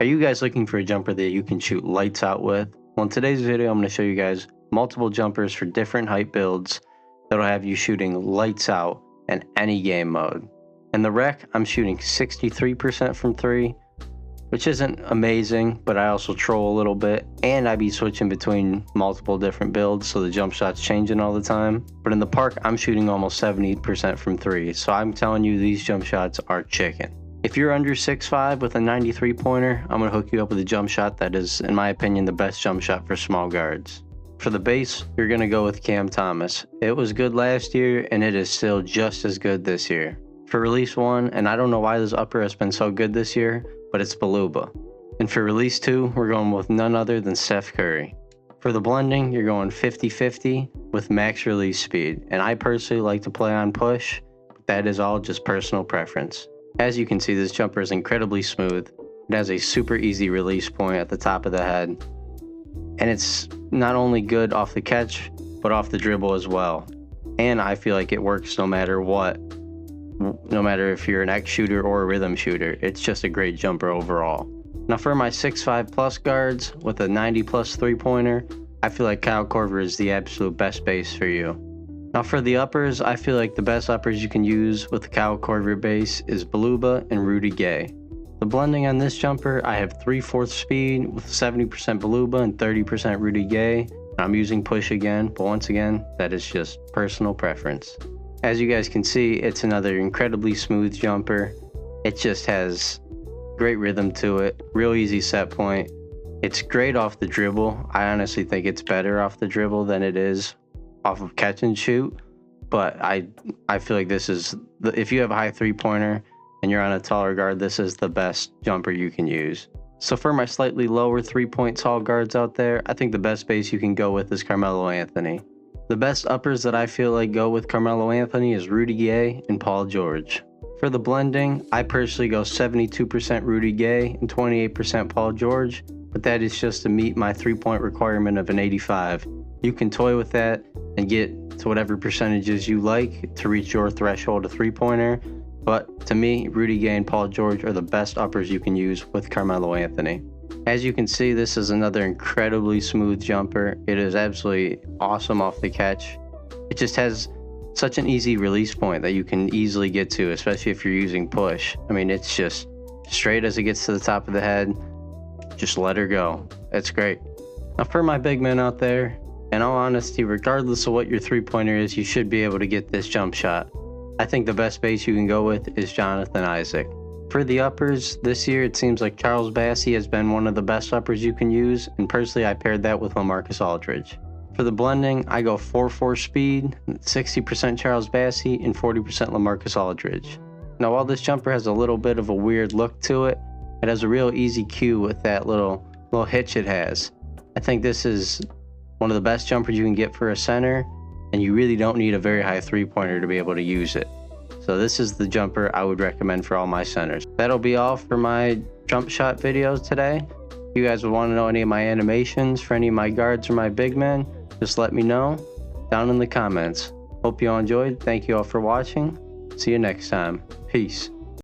Are you guys looking for a jumper that you can shoot lights out with? Well, in today's video, I'm going to show you guys multiple jumpers for different height builds that'll have you shooting lights out in any game mode. In the rec, I'm shooting 63% from 3, which isn't amazing, but I also troll a little bit, and I be switching between multiple different builds, so the jump shot's changing all the time. But in the park, I'm shooting almost 70% from 3, so I'm telling you these jump shots are chicken. If you're under 6'5" with a 93 pointer, I'm going to hook you up with a jump shot that is, in my opinion, the best jump shot for small guards. For the base, you're going to go with Cam Thomas. It was good last year, and it is still just as good this year. For release 1, and I don't know why this upper has been so good this year, but it's Baluba. And for release 2, we're going with none other than Steph Curry. For the blending, you're going 50-50 with max release speed, and I personally like to play on push, but that is all just personal preference. As you can see, this jumper is incredibly smooth. It has a super easy release point at the top of the head, and it's not only good off the catch, but off the dribble as well. And I feel like it works no matter what. No matter if you're an X shooter or a rhythm shooter, it's just a great jumper overall. Now for my 6'5 plus guards with a 90 plus 3-pointer, I feel like Kyle Korver is the absolute best base for you. Now for the uppers, I feel like the best uppers you can use with the Kyle Korver base is Baluba and Rudy Gay. The blending on this jumper, I have 3/4 speed with 70% Baluba and 30% Rudy Gay. I'm using push again, but once again, that is just personal preference. As you guys can see, it's another incredibly smooth jumper. It just has great rhythm to it, real easy set point. It's great off the dribble. I honestly think it's better off the dribble than it is off of catch and shoot. But I feel like this is, if you have a high 3-pointer and you're on a taller guard, this is the best jumper you can use. So for my slightly lower 3-point tall guards out there, I think the best base you can go with is Carmelo Anthony. The best uppers that I feel like go with Carmelo Anthony is Rudy Gay and Paul George. For the blending, I personally go 72% Rudy Gay and 28% Paul George, but that is just to meet my 3-point requirement of an 85. You can toy with that and get to whatever percentages you like to reach your threshold of 3-pointer, but to me, Rudy Gay and Paul George are the best uppers you can use with Carmelo Anthony. As you can see, this is another incredibly smooth jumper. It is absolutely awesome off the catch. It just has such an easy release point that you can easily get to, especially if you're using push. I mean, it's just straight as it gets to the top of the head, just let her go. It's great. Now for my big men out there, in all honesty, regardless of what your 3-pointer is, you should be able to get this jump shot. I think the best base you can go with is Jonathan Isaac. For the uppers, this year it seems like Charles Bassey has been one of the best uppers you can use, and personally I paired that with LaMarcus Aldridge. For the blending, I go 4/4 speed, 60% Charles Bassey, and 40% LaMarcus Aldridge. Now while this jumper has a little bit of a weird look to it, it has a real easy cue with that little hitch it has. I think this is one of the best jumpers you can get for a center, and you really don't need a very high 3-pointer to be able to use it. So this is the jumper I would recommend for all my centers. That'll be all for my jump shot videos today. If you guys would want to know any of my animations for any of my guards or my big men, just let me know down in the comments. Hope you all enjoyed. Thank you all for watching. See you next time. Peace.